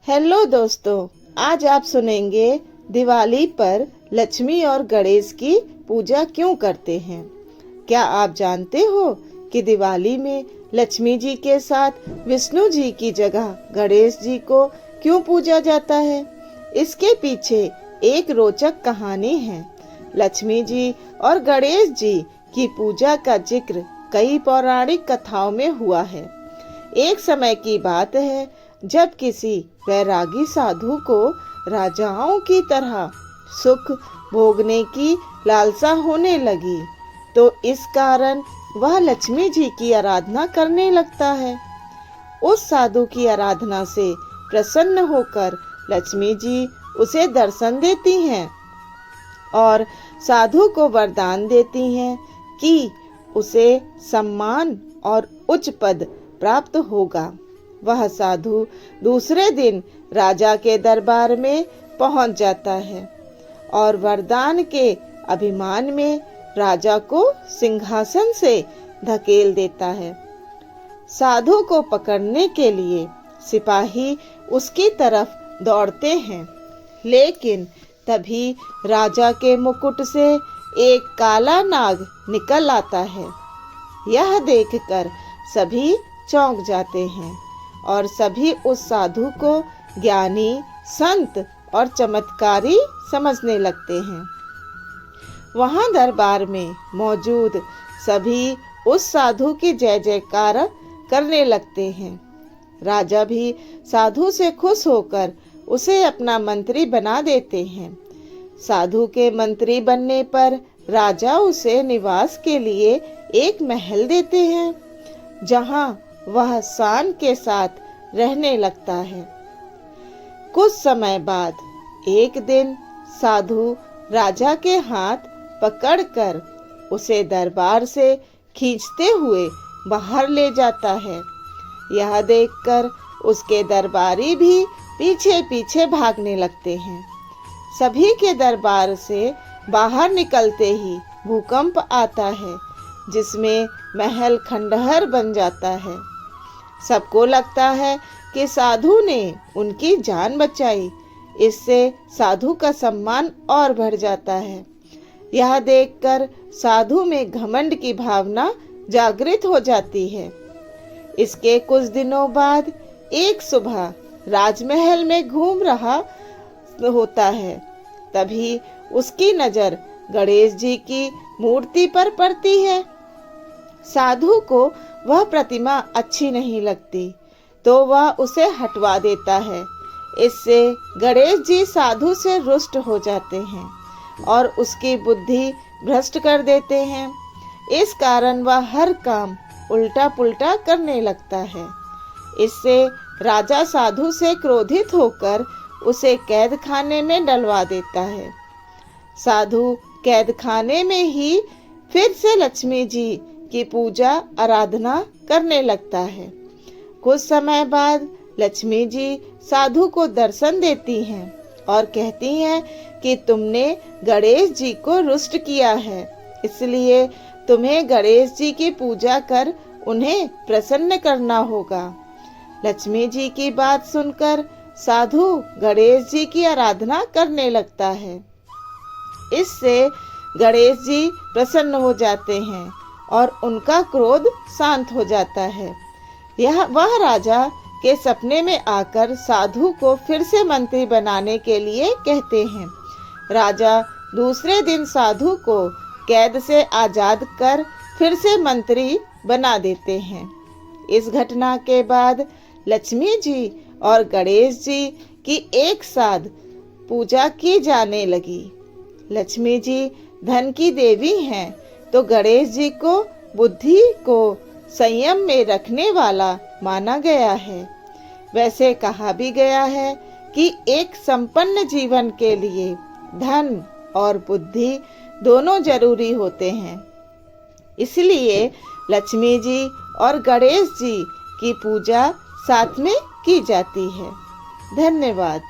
Hello दोस्तों, आज आप सुनेंगे दिवाली पर लक्ष्मी और गणेश की पूजा क्यों करते हैं। क्या आप जानते हो कि दिवाली में लक्ष्मी जी के साथ विष्णु जी की जगह गणेश जी को क्यों पूजा जाता है? इसके पीछे एक रोचक कहानी है। लक्ष्मी जी और गणेश जी की पूजा का जिक्र कई पौराणिक कथाओं में हुआ है। एक समय की बात है जब किसी वैरागी साधु को राजाओं की तरह सुख भोगने की लालसा होने लगी, तो इस कारण वह लक्ष्मी जी की आराधना करने लगता है। उस साधु की आराधना से प्रसन्न होकर लक्ष्मी जी उसे दर्शन देती हैं और साधु को वरदान देती हैं कि उसे सम्मान और उच्च पद प्राप्त होगा। वह साधु दूसरे दिन राजा के दरबार में पहुंच जाता है और वरदान के अभिमान में राजा को सिंहासन से धकेल देता है। साधु को पकड़ने के लिए सिपाही उसकी तरफ दौड़ते हैं, लेकिन तभी राजा के मुकुट से एक काला नाग निकल आता है। यह देखकर सभी चौंक जाते हैं और सभी उस साधु को ज्ञानी, संत और चमत्कारी समझने लगते हैं। वहां दरबार में मौजूद सभी उस साधु की जय जयकार करने लगते हैं। राजा भी साधु से खुश होकर उसे अपना मंत्री बना देते हैं। साधु के मंत्री बनने पर राजा उसे निवास के लिए एक महल देते हैं, जहां वह शान के साथ रहने लगता है। कुछ समय बाद एक दिन साधु राजा के हाथ पकड़कर उसे दरबार से खींचते हुए बाहर ले जाता है। यह देखकर उसके दरबारी भी पीछे पीछे भागने लगते हैं। सभी के दरबार से बाहर निकलते ही भूकंप आता है, जिसमें महल खंडहर बन जाता है। सबको लगता है कि साधु ने उनकी जान बचाई। इससे साधु का सम्मान और बढ़ जाता है। यह देखकर साधु में घमंड की भावना जागृत हो जाती है। इसके कुछ दिनों बाद एक सुबह राजमहल में घूम रहा होता है। तभी उसकी नजर गणेश जी की मूर्ति पर पड़ती है। साधु को वह प्रतिमा अच्छी नहीं लगती, तो वह उसे हटवा देता है। इससे गणेश जी साधु से रुष्ट हो जाते हैं और उसकी बुद्धि भ्रष्ट कर देते हैं। इस कारण वह हर काम उल्टा पुल्टा करने लगता है। इससे राजा साधु से क्रोधित होकर उसे कैद खाने में डलवा देता है। साधु कैद खाने में ही फिर से लक्ष्मी जी की पूजा आराधना करने लगता है। कुछ समय बाद लक्ष्मी जी साधु को दर्शन देती हैं और कहती हैं कि तुमने गणेश जी को रुष्ट किया है, इसलिए तुम्हें गणेश जी की पूजा कर उन्हें प्रसन्न करना होगा। लक्ष्मी जी की बात सुनकर साधु गणेश जी की आराधना करने लगता है। इससे गणेश जी प्रसन्न हो जाते हैं और उनका क्रोध शांत हो जाता है। वह राजा के सपने में आकर साधु को फिर से मंत्री बनाने के लिए कहते हैं। राजा दूसरे दिन साधु को कैद से आजाद कर फिर से मंत्री बना देते हैं। इस घटना के बाद लक्ष्मी जी और गणेश जी की एक साथ पूजा की जाने लगी। लक्ष्मी जी धन की देवी हैं, तो गणेश जी को बुद्धि को संयम में रखने वाला माना गया है। वैसे कहा भी गया है कि एक संपन्न जीवन के लिए धन और बुद्धि दोनों जरूरी होते हैं। इसलिए लक्ष्मी जी और गणेश जी की पूजा साथ में की जाती है। धन्यवाद।